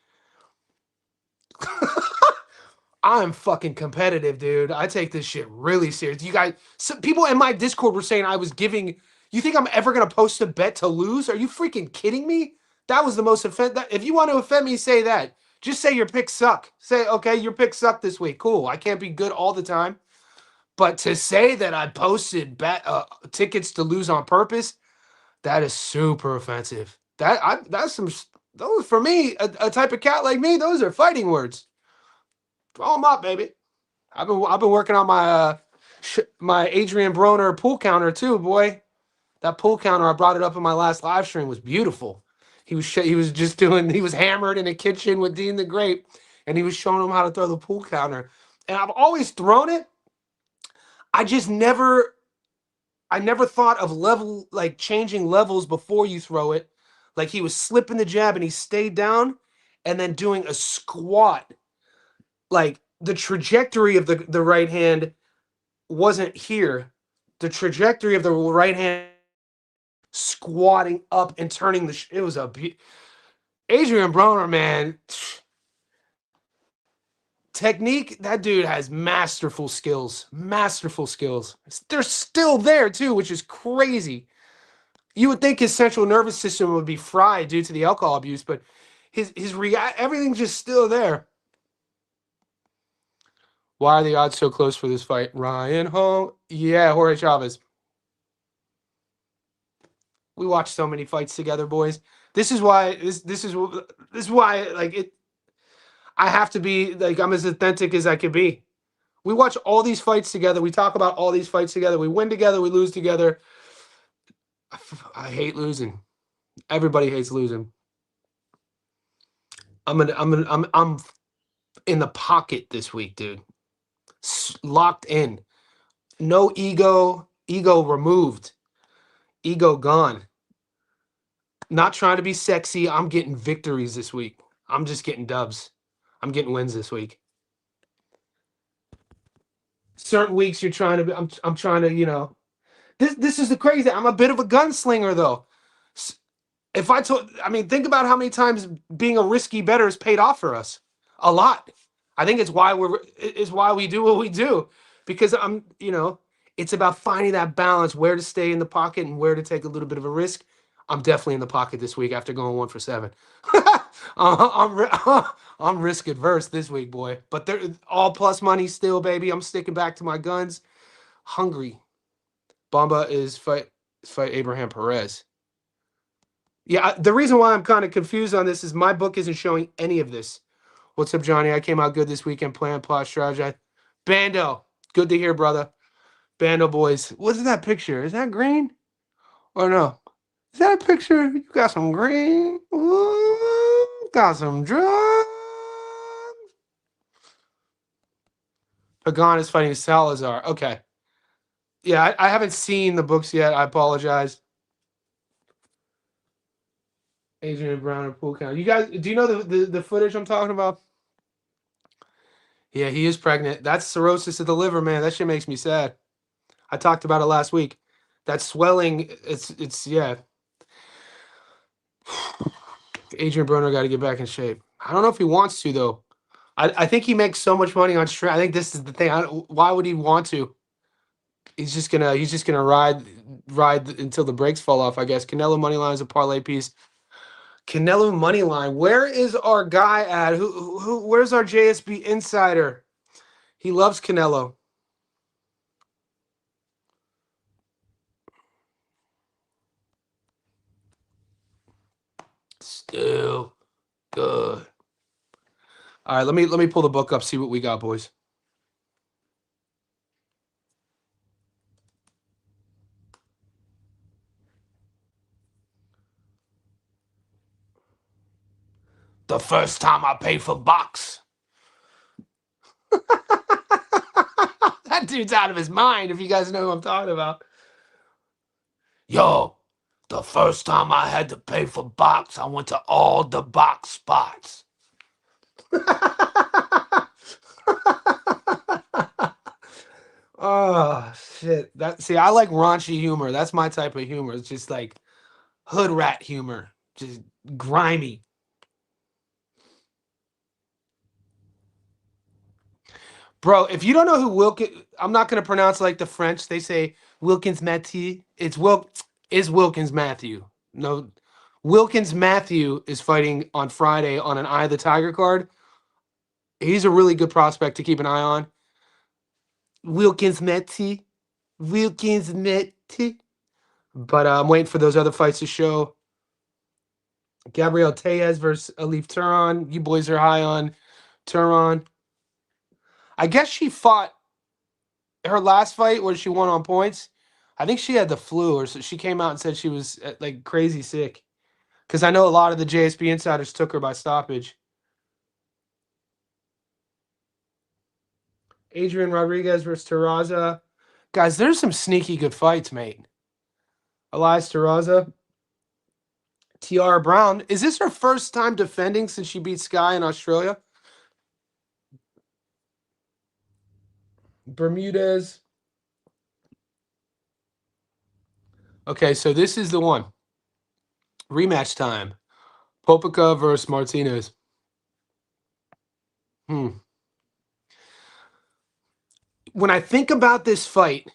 I'm fucking competitive, dude. I take this shit really serious. You guys, some people in my Discord were saying I was giving. You think I'm ever gonna post a bet to lose? Are you freaking kidding me? That was the most offend. If you want to offend me, say that. Just say your picks suck. Say, okay, your picks suck this week. Cool. I can't be good all the time. But to say that I posted bet tickets to lose on purpose, that is super offensive. That's some those for me, a type of cat like me. Those are fighting words. Throw them up, baby. I've been working on my my Adrian Broner pool counter too, boy. That pool counter, I brought it up in my last live stream, was beautiful. He was just doing, he was hammered in the kitchen with Dean the Grape, and he was showing him how to throw the pool counter. And I've always thrown it. I just never I never thought of level, like changing levels before you throw it. Like he was slipping the jab and he stayed down and then doing a squat. Like the trajectory of the right hand wasn't here. The trajectory of the right hand squatting up and turning it was Adrian Broner, man. Technique, that dude has masterful skills. Masterful skills. They're still there too, which is crazy. You would think his central nervous system would be fried due to the alcohol abuse, but everything's just still there. Why are the odds so close for this fight? Ryan Hall. Yeah, Jorge Chavez. We watch so many fights together, boys. This is why this is why like it I have to be like I'm as authentic as I can be. We watch all these fights together. We talk about all these fights together. We win together, we lose together. I hate losing. Everybody hates losing. I'm in the pocket this week, dude. Locked in. No ego removed. Ego gone. Not trying to be sexy. I'm getting victories this week. I'm just getting dubs. I'm getting wins this week. Certain weeks you're trying to be, I'm trying to, this is the crazy. I'm a bit of a gunslinger though. If I told, I mean, think about how many times being a risky bettor has paid off for us. A lot. I think it's why we do what we do, because it's about finding that balance, where to stay in the pocket and where to take a little bit of a risk. I'm definitely in the pocket this week after going 1 for 7. I'm risk adverse this week, boy. But they're all plus money still, baby. I'm sticking back to my guns. Hungry. Bamba is fight Abraham Perez. Yeah, the reason why I'm kind of confused on this is my book isn't showing any of this. What's up, Johnny? I came out good this weekend, plan, plot, strategy. Bando, good to hear, brother. Bando boys. What's that picture? Is that green? Or no? Is that a picture? You got some green? Ooh, got some drugs. Pagan is fighting Salazar. Okay. Yeah, I haven't seen the books yet. I apologize. Adrian Brown and Pool Count. You guys, do you know the footage I'm talking about? Yeah, he is pregnant. That's cirrhosis of the liver, man. That shit makes me sad. I talked about it last week. That swelling, it's yeah. Adrian Broner got to get back in shape. I don't know if he wants to though. I think he makes so much money on stream. I think this is the thing. Why would he want to? He's just gonna ride until the brakes fall off. I guess Canelo money line is a parlay piece. Canelo money line. Where is our guy at? Where's our JSB insider? He loves Canelo. Still good. All right, let me pull the book up, see what we got, boys. The first time I paid for box. That dude's out of his mind, if you guys know who I'm talking about. Yo, the first time I had to pay for box, I went to all the box spots. Oh shit. I like raunchy humor. That's my type of humor. It's just like hood rat humor. Just grimy. Bro, if you don't know who Wilkins, I'm not gonna pronounce like the French. They say Wilkins Mathieu. It's is Wilkins Matthew. No, Wilkins Matthew is fighting on Friday on an Eye of the Tiger card. He's a really good prospect to keep an eye on. Wilkins Matthew. Wilkins Matthew. But I'm waiting for those other fights to show. Gabriel Tellez versus Alif Turan. You boys are high on Turan. I guess she fought her last fight where she won on points. I think she had the flu, or so she came out and said she was like crazy sick. Because I know a lot of the JSB insiders took her by stoppage. Adrian Rodriguez versus Terraza. Guys, there's some sneaky good fights, mate. Elias Terraza. Tiara Brown. Is this her first time defending since she beat Sky in Australia? Bermudez. Okay, so this is the one. Rematch time. Popica versus Martinez. When I think about this fight,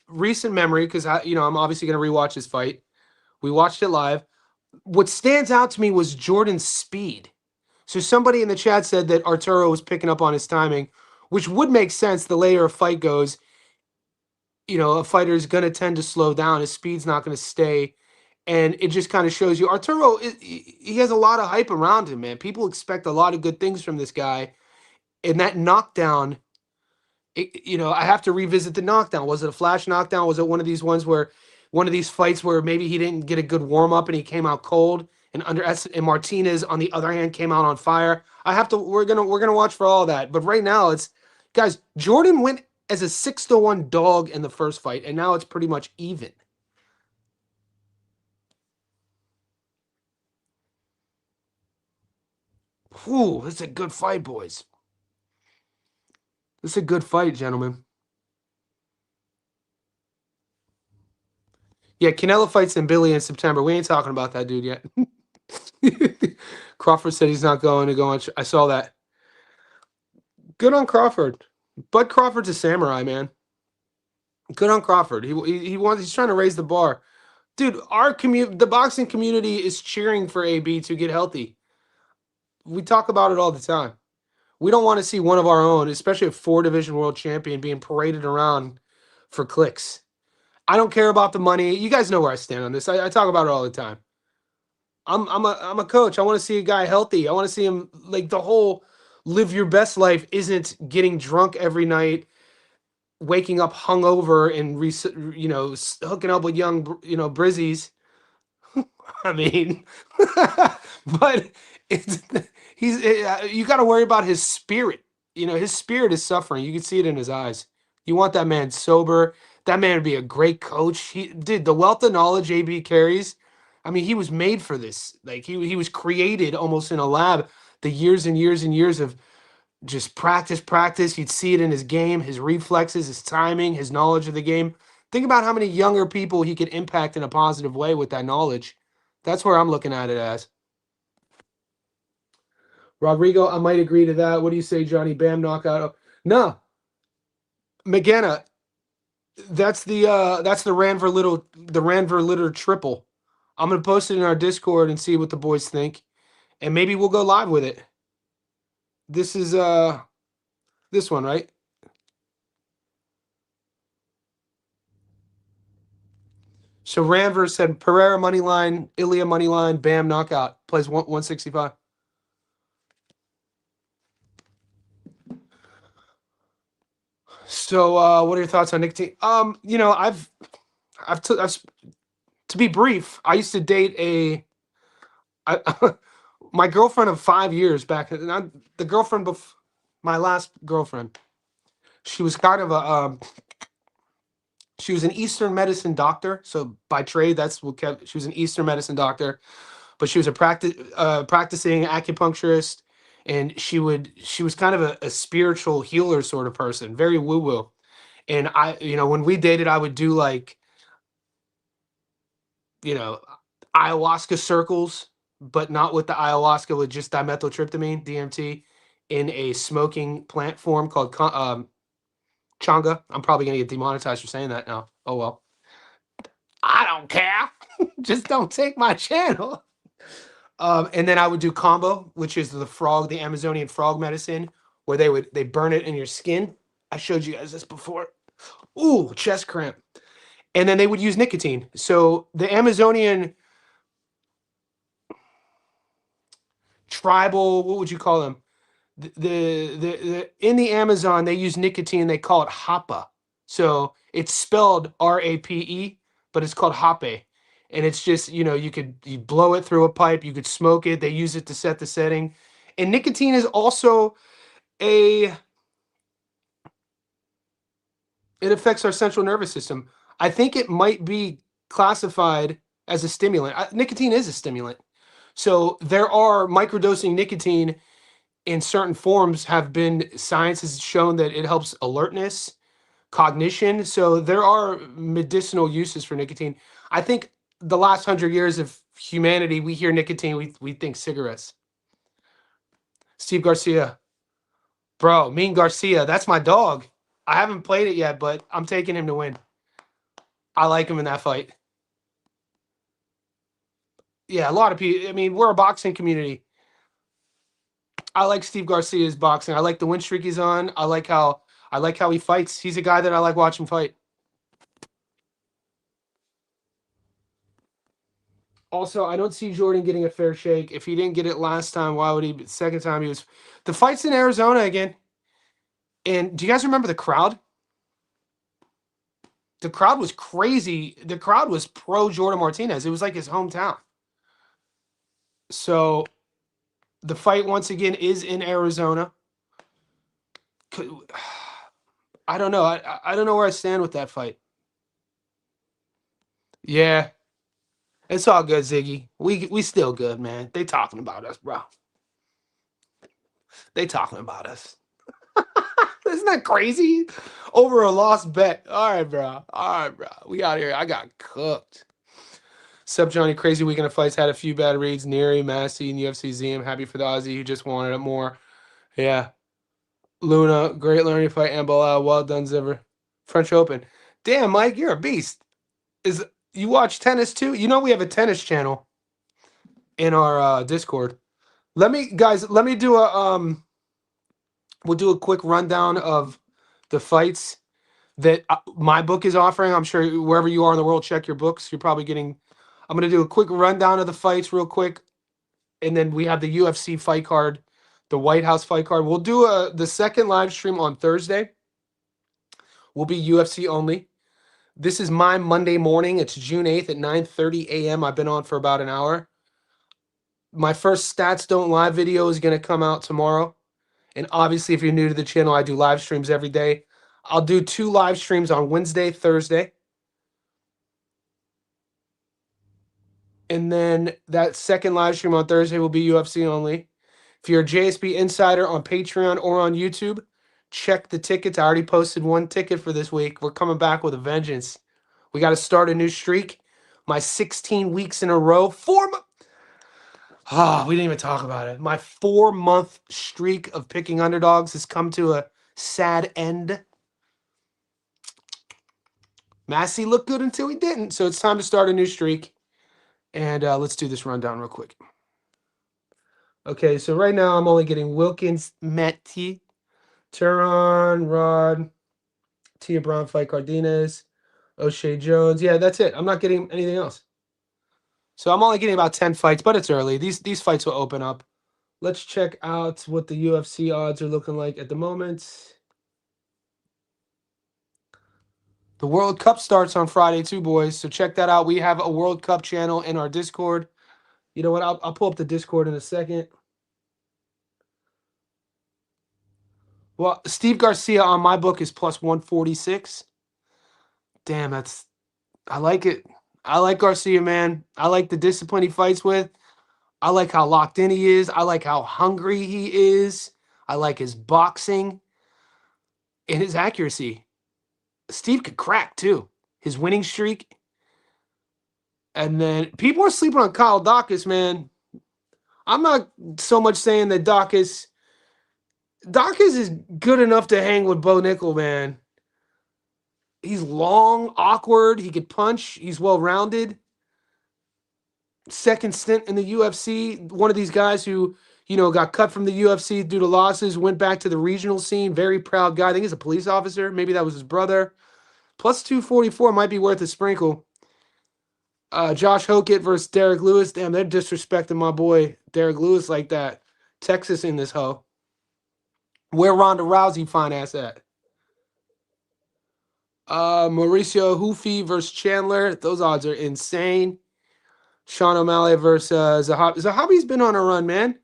recent memory, because I'm obviously going to rewatch this fight. We watched it live. What stands out to me was Jordan's speed. So somebody in the chat said that Arturo was picking up on his timing, which would make sense. The later a fight goes, a fighter is going to tend to slow down. His speed's not going to stay. And it just kind of shows you Arturo, he has a lot of hype around him, man. People expect a lot of good things from this guy. And that knockdown, I have to revisit the knockdown. Was it a flash knockdown? Was it one of these ones where one of these fights where maybe he didn't get a good warm up and he came out cold? And Martinez, on the other hand, came out on fire. We're gonna watch for all that. But right now, it's guys. Jordan went as a 6-1 dog in the first fight, and now it's pretty much even. Whew, this is a good fight, boys. This is a good fight, gentlemen. Yeah, Canelo fights in Billy in September. We ain't talking about that dude yet. Crawford said he's not going to go on. I saw that. Good on Crawford. Bud Crawford's a samurai, man. Good on Crawford. He's trying to raise the bar. Dude, the boxing community is cheering for AB to get healthy. We talk about it all the time. We don't want to see one of our own, especially a 4-division world champion, being paraded around for clicks. I don't care about the money. You guys know where I stand on this. I talk about it all the time. I'm a coach. I want to see a guy healthy. I want to see him like the whole live your best life isn't getting drunk every night, waking up hungover and hooking up with young brizzies. I mean, but it's you got to worry about his spirit. His spirit is suffering. You can see it in his eyes. You want that man sober. That man would be a great coach. The wealth of knowledge AB carries. I mean, he was made for this. Like he was created almost in a lab. The years and years and years of just practice. You'd see it in his game, his reflexes, his timing, his knowledge of the game. Think about how many younger people he could impact in a positive way with that knowledge. That's where I'm looking at it as. Rodrigo, I might agree to that. What do you say, Johnny? Bam, knockout. No, McGanna. That's the Ranver Litter triple. I'm gonna post it in our Discord and see what the boys think, and maybe we'll go live with it. This is this one, right? So Ranver said Pereira money line, Ilya money line, Bam knockout, plays 165. So what are your thoughts on nicotine? To be brief, I used to date my girlfriend of 5 years back, not the girlfriend my last girlfriend. She was kind of she was an Eastern medicine doctor. So by trade, that's what kept. She was an Eastern medicine doctor, but she was a practicing acupuncturist, and she was kind of a spiritual healer sort of person, very woo woo. And when we dated, I would do like, you know, ayahuasca circles, but not with the ayahuasca, with just dimethyltryptamine, DMT, in a smoking plant form called changa. I'm probably gonna get demonetized for saying that now. Oh well. I don't care. Just don't take my channel. And then I would do combo, which is the Amazonian frog medicine, where they burn it in your skin. I showed you guys this before. Ooh, chest cramp. And then they would use nicotine. So the Amazonian tribal, what would you call them? The in the Amazon, they use nicotine. They call it hapa. So it's spelled RAPE, but it's called hape. And it's just, you blow it through a pipe, you could smoke it. They use it to set the setting. And nicotine is also a it affects our central nervous system. I think it might be classified as a stimulant. Nicotine is a stimulant. So there are microdosing nicotine in certain forms have been science has shown that it helps alertness, cognition. So there are medicinal uses for nicotine. I think the last 100 years of humanity, we hear nicotine, we think cigarettes. Steve Garcia, bro, Mean Garcia, that's my dog. I haven't played it yet, but I'm taking him to win. I like him in that fight. Yeah, a lot of people. I mean, we're a boxing community. I like Steve Garcia's boxing. I like the win streak he's on. I like how he fights. He's a guy that I like watching fight. Also, I don't see Jordan getting a fair shake. If he didn't get it last time, why would he? Second time he was. The fight's in Arizona again. And do you guys remember the crowd? The crowd was crazy. The crowd was pro Jordan Martinez. It was like his hometown. So the fight once again is in Arizona. I don't know. I don't know where I stand with that fight. Yeah, it's all good, Ziggy. We still good, man. They talking about us, bro. They talking about us. Isn't that crazy? Over a lost bet. All right, bro. All right, bro. We out here. I got cooked. Sup, Johnny? Crazy weekend of fights. Had a few bad reads. Neri, Massey, and UFC Z. I'm happy for the Aussie who just wanted it more. Yeah. Luna, great learning fight. And Bilal, well done, Zipper. French Open. Damn, Mike, you're a beast. Is you watch tennis too? You know we have a tennis channel in our Discord. Let me do a we'll do a quick rundown of the fights that my book is offering. I'm sure wherever you are in the world, check your books. You're probably getting. I'm going to do a quick rundown of the fights real quick, and then we have the UFC fight card, the White House fight card. We'll do the second live stream on Thursday. Will be UFC only. This is my Monday morning. It's June 8th at 9:30 a.m. I've been on for about an hour. My first Stats Don't Lie video is going to come out tomorrow. And obviously, if you're new to the channel, I do live streams every day. I'll do 2 live streams on Wednesday, Thursday. And then that second live stream on Thursday will be UFC only. If you're a JSB Insider on Patreon or on YouTube, check the tickets. I already posted 1 ticket for this week. We're coming back with a vengeance. We got to start a new streak. My 16 weeks in a row. We didn't even talk about it. My 4-month streak of picking underdogs has come to a sad end. Massey looked good until he didn't, so it's time to start a new streak. And let's do this rundown real quick. Okay, so right now I'm only getting Wilkins, Metti, Turon, Rod, Tia Brown, Fight Cardenas, O'Shea Jones. Yeah, that's it. I'm not getting anything else. So I'm only getting about 10 fights, but it's early. These fights will open up. Let's check out what the UFC odds are looking like at the moment. The World Cup starts on Friday too, boys. So check that out. We have a World Cup channel in our Discord. You know what? I'll pull up the Discord in a second. Well, Steve Garcia on my book is plus 146. Damn, I like it. I like Garcia, man. I like the discipline he fights with. I like how locked in he is. I like how hungry he is. I like his boxing and his accuracy. Steve could crack too. His winning streak. And then people are sleeping on Kyle Dawkins, man. I'm not so much saying that Dawkins Dawkins is good enough to hang with Bo Nickel, man. He's long, awkward. He could punch. He's well rounded. Second stint in the UFC. One of these guys who, got cut from the UFC due to losses, went back to the regional scene. Very proud guy. I think he's a police officer. Maybe that was his brother. Plus 244 might be worth a sprinkle. Josh Hokett versus Derek Lewis. Damn, they're disrespecting my boy Derek Lewis like that. Texas in this hoe. Where Ronda Rousey fine ass at? Mauricio Hufi versus Chandler. Those odds are insane. Sean O'Malley versus Zahabi. Zahabi's been on a run, man.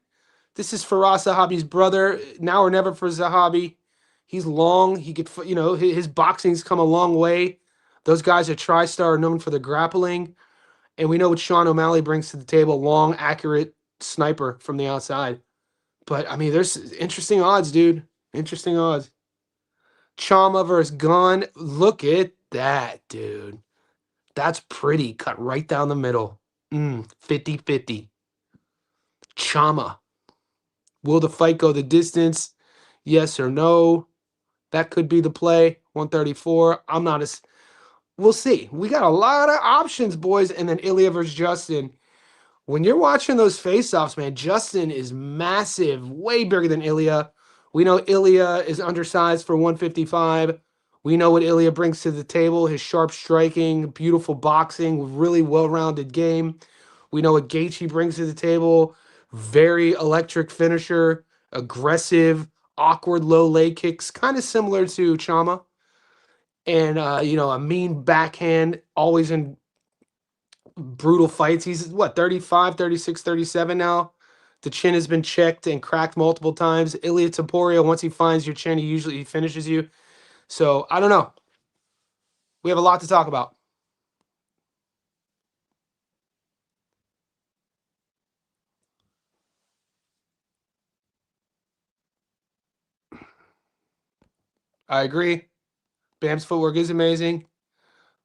This is Faraz Zahabi's brother. Now or never for Zahabi. He's long. He could, his boxing's come a long way. Those guys at TriStar are known for the grappling. And we know what Sean O'Malley brings to the table. Long, accurate sniper from the outside. But, I mean, there's interesting odds, dude. Interesting odds. Chama versus Gunn. Look at that, dude. That's pretty. Cut right down the middle. 50-50. Chama. Will the fight go the distance? Yes or no? That could be the play. 134. I'm not as. We'll see. We got a lot of options, boys. And then Ilya versus Justin. When you're watching those face-offs, man, Justin is massive, way bigger than Ilya. We know Ilya is undersized for 155. We know what Ilya brings to the table, his sharp striking, beautiful boxing, really well-rounded game. We know what Gaethje brings to the table, very electric finisher, aggressive, awkward low leg kicks, kind of similar to Chama. And, a mean backhand, always in brutal fights. He's, 35, 36, 37 now? The chin has been checked and cracked multiple times. Ilia Topuria, once he finds your chin, he finishes you. So, I don't know. We have a lot to talk about. I agree. Bam's footwork is amazing.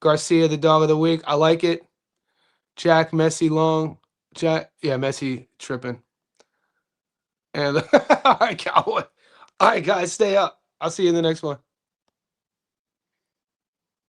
Garcia, the dog of the week. I like it. Jack, Messi, long. Jack, yeah, Messi tripping. And all right, Cowboy. All right, guys, stay up. I'll see you in the next one.